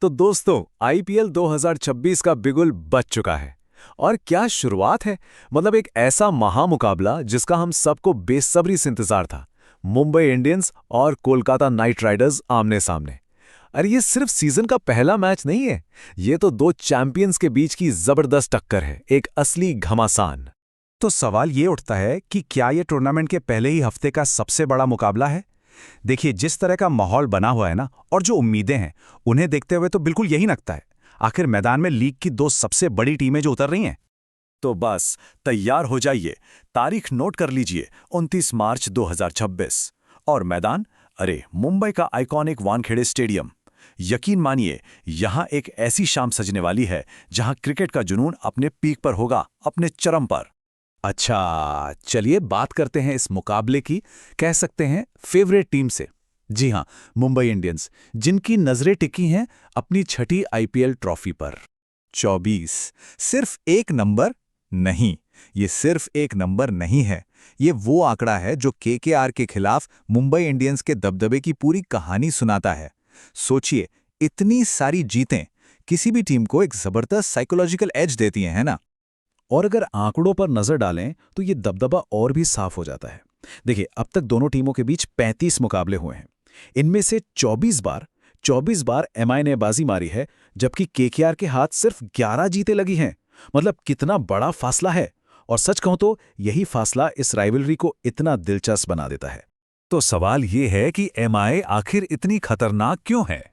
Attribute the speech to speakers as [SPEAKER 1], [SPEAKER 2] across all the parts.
[SPEAKER 1] तो दोस्तों, आईपीएल 2026 का बिगुल बज चुका है। और क्या शुरुआत है। मतलब एक ऐसा महामुकाबला जिसका हम सबको बेसब्री से इंतजार था। मुंबई इंडियंस और कोलकाता नाइट राइडर्स आमने सामने। अरे ये सिर्फ सीजन का पहला मैच नहीं है। ये तो दो चैंपियंस के बीच की जबरदस्त टक्कर है, एक असली घमासान।
[SPEAKER 2] तो सवाल ये उठता है कि क्या ये टूर्नामेंट के पहले ही हफ्ते का सबसे बड़ा मुकाबला है। देखिए, जिस तरह का माहौल बना हुआ है ना, और जो उम्मीदें हैं, उन्हें देखते हुए तो बिल्कुल यही लगता है। आखिर मैदान में लीग की दो सबसे बड़ी टीमें जो उतर रही हैं।
[SPEAKER 3] तो बस तैयार हो जाइए, तारीख नोट कर लीजिए, 29 मार्च 2026। और मैदान, अरे मुंबई का आइकॉनिक वानखेड़े स्टेडियम। यकीन मानिए, यहां एक ऐसी शाम सजने वाली है जहां क्रिकेट का जुनून अपने पीक पर होगा, अपने चरम पर।
[SPEAKER 2] अच्छा, चलिए बात करते हैं इस मुकाबले की, कह सकते हैं फेवरेट टीम से। जी हां, मुंबई इंडियंस, जिनकी नजरें टिकी हैं अपनी छठी आईपीएल ट्रॉफी पर। 24 सिर्फ एक नंबर नहीं, ये सिर्फ एक नंबर नहीं है। ये वो आंकड़ा है जो केकेआर के खिलाफ मुंबई इंडियंस के दबदबे की पूरी कहानी सुनाता है। सोचिए, इतनी सारी जीतें किसी भी टीम को एक जबरदस्त साइकोलॉजिकल एज देती हैं, है ना।
[SPEAKER 1] और अगर आंकड़ों पर नजर डालें तो ये दबदबा और भी साफ हो जाता है। देखिए, अब तक दोनों टीमों के बीच 35 मुकाबले हुए हैं। इनमें से 24 बार एमआई ने बाजी मारी है, जबकि केकेआर के हाथ सिर्फ 11 जीतें लगी हैं। मतलब कितना बड़ा फासला है। और सच कहूं तो यही फासला इस राइवलरी को इतना दिलचस्प बना देता है।
[SPEAKER 3] तो सवाल ये है कि एमआई आखिर इतनी खतरनाक क्यों है।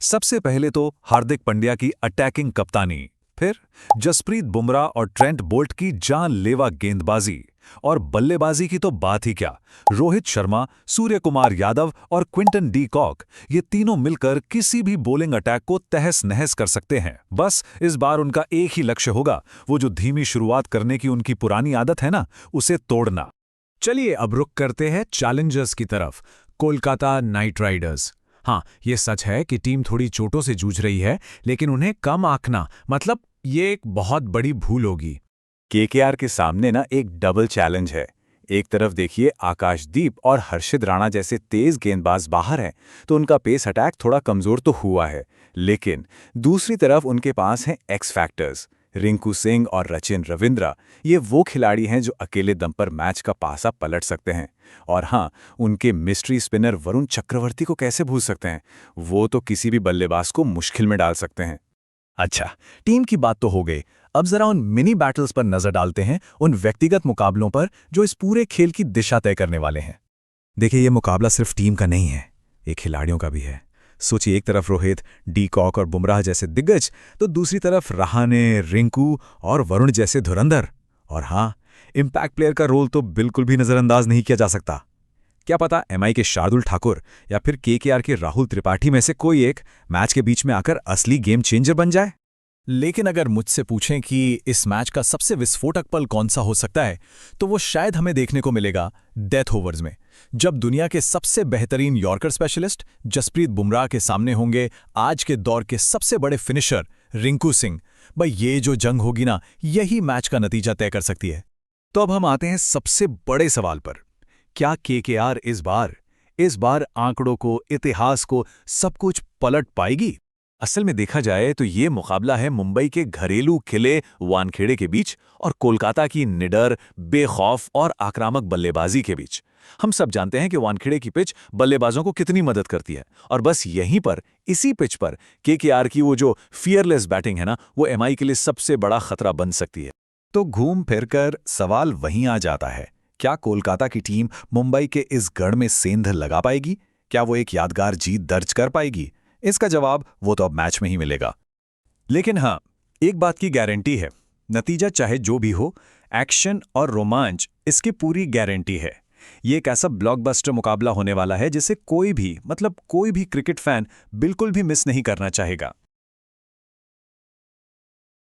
[SPEAKER 3] सबसे पहले तो हार्दिक पांड्या की अटैकिंग कप्तानी, फिर जसप्रीत बुमराह और ट्रेंट बोल्ट की जानलेवा गेंदबाजी, और बल्लेबाजी की तो बात ही क्या। रोहित शर्मा, सूर्य कुमार यादव और क्विंटन डी कॉक, ये तीनों मिलकर किसी भी बॉलिंग अटैक को तहस नहस कर सकते हैं। बस इस बार उनका एक ही लक्ष्य होगा, वो जो धीमी शुरुआत करने की उनकी पुरानी आदत है ना, उसे तोड़ना।
[SPEAKER 1] चलिए अब रुक करते हैं चैलेंजर्स की तरफ, कोलकाता नाइट राइडर्स। हाँ, ये सच है कि टीम थोड़ी चोटों से जूझ रही है, लेकिन उन्हें कम आंकना मतलब ये एक बहुत बड़ी भूल होगी।
[SPEAKER 3] केकेआर के सामने ना एक डबल चैलेंज है। एक तरफ देखिए, आकाशदीप और हर्षित राणा जैसे तेज गेंदबाज बाहर हैं, तो उनका पेस अटैक थोड़ा कमजोर तो हुआ है। लेकिन दूसरी तरफ उनके पास हैं एक्स फैक्टर्स, रिंकू सिंह और रचिन रविंद्रा। ये वो खिलाड़ी हैं जो अकेले दम पर मैच का पासा पलट सकते हैं। और हाँ, उनके मिस्ट्री स्पिनर वरुण चक्रवर्ती को कैसे भूल सकते हैं। वो तो किसी भी बल्लेबाज को मुश्किल में डाल सकते हैं।
[SPEAKER 2] अच्छा, टीम की बात तो हो गई। अब जरा उन मिनी बैटल्स पर नजर डालते हैं, उन व्यक्तिगत मुकाबलों पर जो इस पूरे खेल की दिशा तय करने वाले हैं। देखिए, ये मुकाबला सिर्फ टीम का नहीं है, एक खिलाड़ियों का भी है। सोचिए, एक तरफ रोहित, डी कॉक और बुमराह जैसे दिग्गज, तो दूसरी तरफ रहाणे, रिंकू और वरुण जैसे धुरंधर। और हाँ, इम्पैक्ट प्लेयर का रोल तो बिल्कुल भी नजरअंदाज नहीं किया जा सकता। क्या पता एमआई के शार्दुल ठाकुर या फिर केकेआर के राहुल त्रिपाठी में से कोई एक मैच के बीच में आकर असली गेम चेंजर बन जाए।
[SPEAKER 1] लेकिन अगर मुझसे पूछें कि इस मैच का सबसे विस्फोटक पल कौन सा हो सकता है, तो वो शायद हमें देखने को मिलेगा डेथ ओवर्स में, जब दुनिया के सबसे बेहतरीन यॉर्कर स्पेशलिस्ट जसप्रीत बुमराह के सामने होंगे आज के दौर के सबसे बड़े फिनिशर रिंकू सिंह। भाई, ये जो जंग होगी ना, यही मैच का नतीजा तय कर सकती है।
[SPEAKER 2] तो अब हम आते हैं सबसे बड़े सवाल पर। क्या केकेआर इस बार आंकड़ों को, इतिहास को, सब कुछ पलट पाएगी?
[SPEAKER 3] असल में देखा जाए तो ये मुकाबला है मुंबई के घरेलू किले वानखेड़े के बीच और कोलकाता की निडर, बेखौफ और आक्रामक बल्लेबाजी के बीच। हम सब जानते हैं कि वानखेड़े की पिच बल्लेबाजों को कितनी मदद करती है, और बस यहीं पर, इसी पिच पर केकेआर की वो जो फियरलेस बैटिंग है ना, वो एमआई के लिए सबसे बड़ा खतरा बन सकती है।
[SPEAKER 2] तो घूम फिरकर सवाल वहीं आ जाता है, क्या कोलकाता की टीम मुंबई के इस गढ़ में सेंध लगा पाएगी? क्या वो एक यादगार जीत दर्ज कर पाएगी? इसका जवाब वो तो अब मैच में ही मिलेगा। लेकिन हाँ, एक बात की गारंटी है, नतीजा चाहे जो भी हो, एक्शन और रोमांच इसकी पूरी गारंटी है। ये एक ऐसा ब्लॉकबस्टर मुकाबला होने वाला है जिसे कोई भी क्रिकेट फैन बिल्कुल भी मिस नहीं करना चाहेगा।